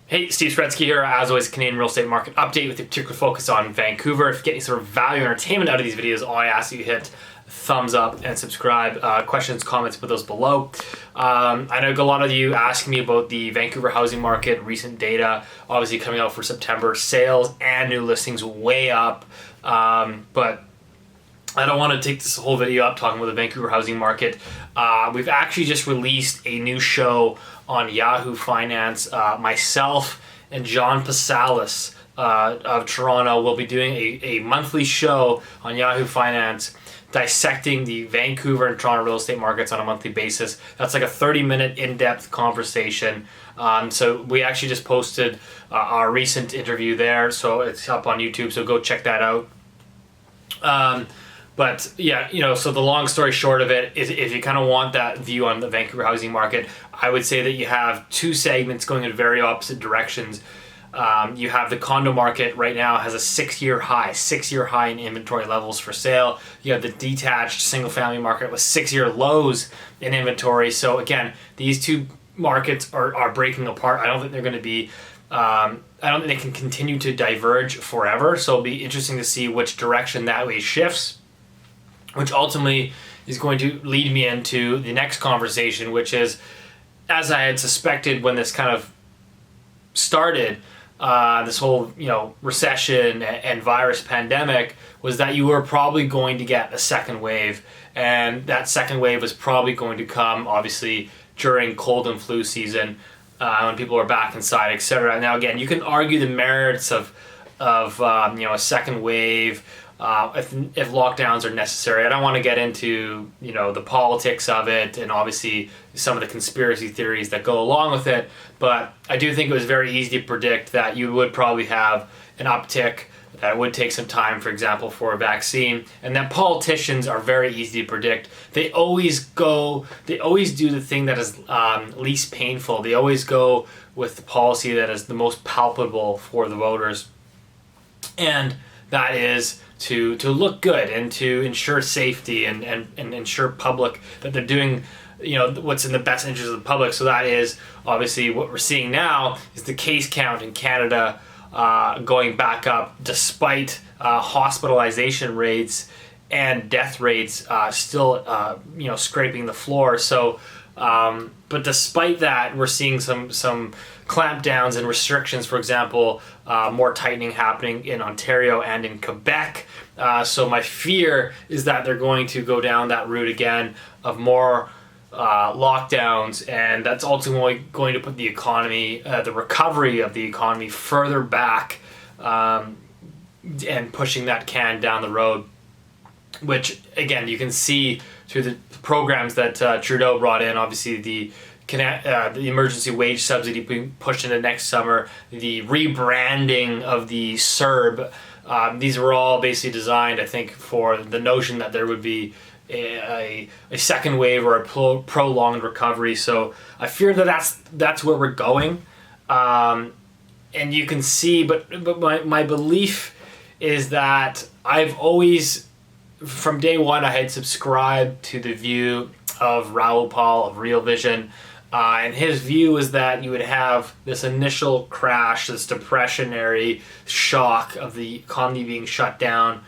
Hey, Steve Saretsky here, as always, Canadian real estate market update with a particular focus on Vancouver. If you get any sort of value and entertainment out of these videos, all I ask you to hit thumbs up and subscribe. Questions, comments, put those below. I know a lot of you asking me about the Vancouver housing market, recent data, obviously coming out for September, sales and new listings way up. But I don't want to take this whole video up talking about the Vancouver housing market. We've actually just released a new show on Yahoo Finance. Myself and John Pasalis of Toronto will be doing a monthly show on Yahoo Finance dissecting the Vancouver and Toronto real estate markets on a monthly basis. That's like a 30-minute in-depth conversation. So we actually just posted our recent interview there, so it's up on YouTube, so go check that out. But yeah, so the long story short of it is, if you kind of want that view on the Vancouver housing market, I would say that you have two segments going in very opposite directions. You have the condo market right now has a six-year high in inventory levels for sale. You have the detached single-family market with 6-year lows in inventory. So again, these two markets are breaking apart. I don't think they're going to be I don't think they can continue to diverge forever. So it'll be interesting to see which direction that way shifts, which ultimately is going to lead me into the next conversation, which is, as I had suspected when this kind of started, this whole recession and virus pandemic, was that you were probably going to get a second wave, and that second wave was probably going to come obviously during cold and flu season, when people are back inside, etc. Now again, you can argue the merits of a second wave. If lockdowns are necessary. I don't want to get into the politics of it and obviously some of the conspiracy theories that go along with it, but I do think it was very easy to predict that you would probably have an uptick, that it would take some time, for example, for a vaccine, and that politicians are very easy to predict. They always do the thing that is least painful. They always go with the policy that is the most palpable for the voters, and that is to look good and to ensure safety and ensure public that they're doing what's in the best interest of the public. So that is obviously what we're seeing now is the case count in Canada going back up, despite hospitalization rates and death rates still scraping the floor. So but despite that, we're seeing some clampdowns and restrictions. For example, more tightening happening in Ontario and in Quebec. So my fear is that they're going to go down that route again of more lockdowns, and that's ultimately going to put the economy, the recovery of the economy, further back, and pushing that can down the road. Which again, you can see through the programs that Trudeau brought in. Obviously, the emergency wage subsidy being pushed into next summer, the rebranding of the CERB. These were all basically designed, I think, for the notion that there would be a second wave or a prolonged recovery. So I fear that that's where we're going. And you can see, but my belief is that I've always, from day one, I had subscribed to the view of Raoul Pal of Real Vision, and his view is that you would have this initial crash, this depressionary shock of the economy being shut down.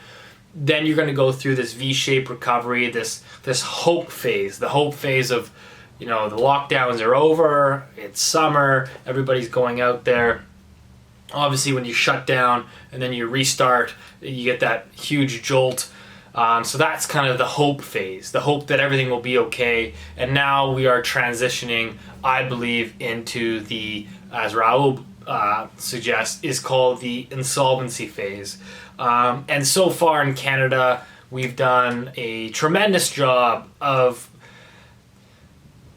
Then you're going to go through this V-shaped recovery, this hope phase, the hope phase of, the lockdowns are over, it's summer, everybody's going out there. Obviously, when you shut down and then you restart, you get that huge jolt. So that's kind of the hope phase, the hope that everything will be okay. And now we are transitioning, I believe, into the, as Raoul suggests, is called the insolvency phase. And so far in Canada, we've done a tremendous job of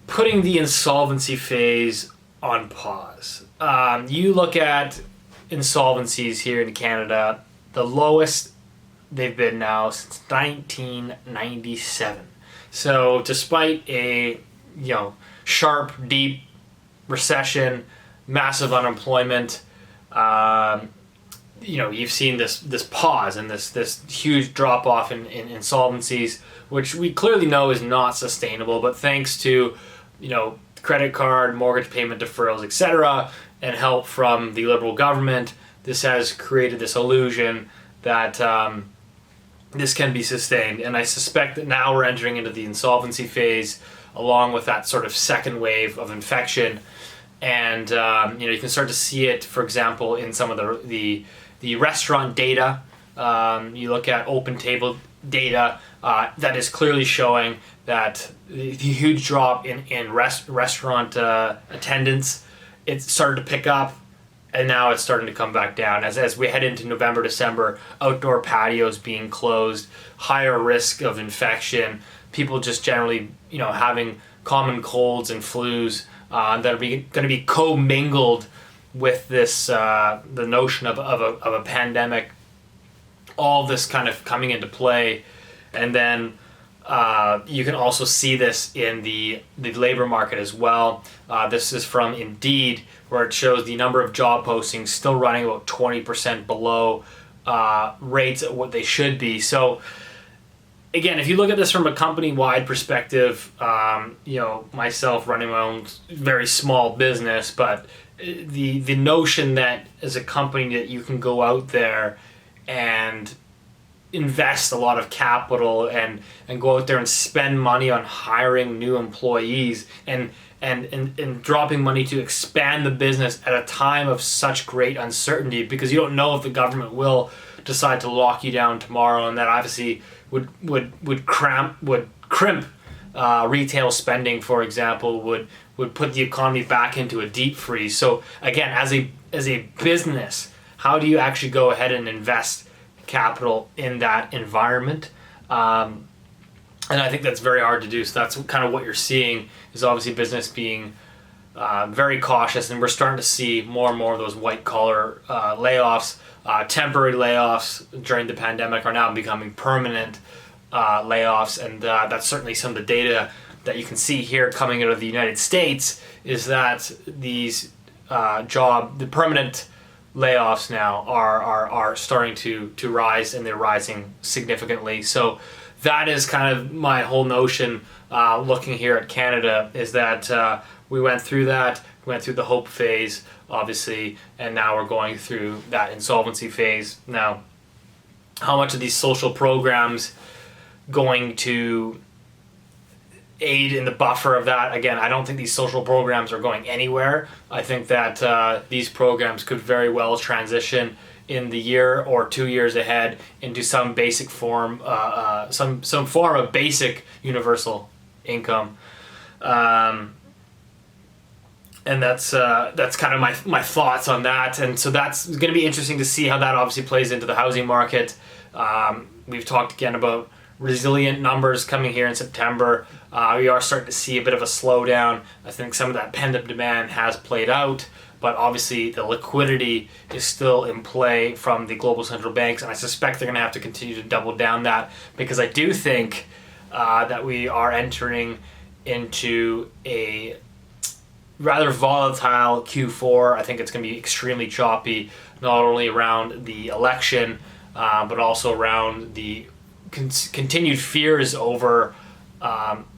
putting the insolvency phase on pause. You look at insolvencies here in Canada, the lowest they've been now since 1997. So despite a sharp, deep recession, massive unemployment, you've seen this pause and this huge drop off in insolvencies, which we clearly know is not sustainable. But thanks to credit card, mortgage payment deferrals, etc., and help from the Liberal government, this has created this illusion that this can be sustained. And I suspect that now we're entering into the insolvency phase, along with that sort of second wave of infection. And you can start to see it, for example, in some of the restaurant data. You look at open table data that is clearly showing that the huge drop in restaurant attendance, it started to pick up, and now it's starting to come back down. As we head into November, December, outdoor patios being closed, higher risk of infection, people just generally, having common colds and flus that are going to be commingled with this, the notion of a pandemic, all this kind of coming into play. And then you can also see this in the labor market as well. This is from Indeed, where it shows the number of job postings still running about 20% below rates at what they should be. So again, if you look at this from a company-wide perspective, myself running my own very small business, but the notion that as a company that you can go out there and invest a lot of capital and go out there and spend money on hiring new employees and dropping money to expand the business at a time of such great uncertainty, because you don't know if the government will decide to lock you down tomorrow, and that obviously would crimp retail spending, for example, would put the economy back into a deep freeze. So again, as a business, how do you actually go ahead and invest capital in that environment? And I think that's very hard to do. So that's kind of what you're seeing, is obviously business being very cautious, and we're starting to see more and more of those white collar layoffs. Temporary layoffs during the pandemic are now becoming permanent layoffs, and that's certainly some of the data that you can see here coming out of the United States, is that these the permanent layoffs now are starting to rise, and they're rising significantly. So that is kind of my whole notion looking here at Canada, is that we went through the hope phase, obviously, and now we're going through that insolvency phase. Now, how much of these social programs going to aid in the buffer of that? Again, I don't think these social programs are going anywhere. I think that these programs could very well transition in the year or 2 years ahead into some basic form, some form of basic universal income. And that's kind of my thoughts on that. And so that's going to be interesting to see how that obviously plays into the housing market. We've talked again about resilient numbers coming here in September. We are starting to see a bit of a slowdown. I think some of that pent-up demand has played out, but obviously the liquidity is still in play from the global central banks, and I suspect they're going to have to continue to double down that, because I do think that we are entering into a rather volatile Q4. I think it's going to be extremely choppy, not only around the election, but also around the continued fears over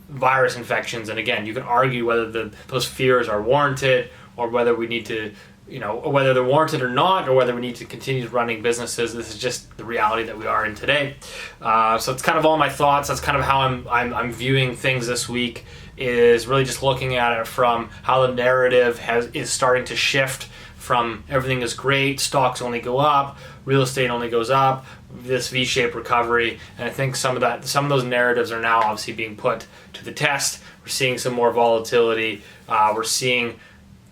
virus infections. And again, you can argue whether those fears are warranted, or whether we need to, or whether they're warranted or not, or whether we need to continue running businesses. This is just the reality that we are in today. So it's kind of all my thoughts. That's kind of how I'm viewing things this week, is really just looking at it from how the narrative is starting to shift from everything is great, stocks only go up, real estate only goes up, this V-shaped recovery. And I think some of those narratives are now obviously being put to the test. We're seeing some more volatility. We're seeing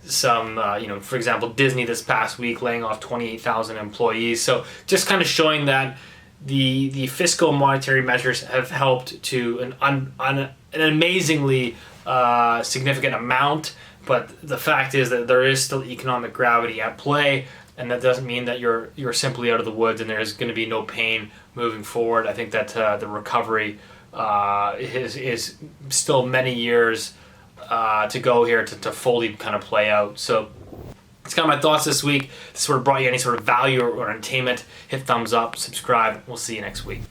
some, for example, Disney this past week laying off 28,000 employees. So just kind of showing that the fiscal and monetary measures have helped to an amazingly significant amount. But the fact is that there is still economic gravity at play, and that doesn't mean that you're simply out of the woods and there's going to be no pain moving forward. I think that the recovery is still many years to go here to fully kind of play out. So it's kind of my thoughts this week. This sort of brought you any sort of value or entertainment. Hit thumbs up, subscribe. We'll see you next week.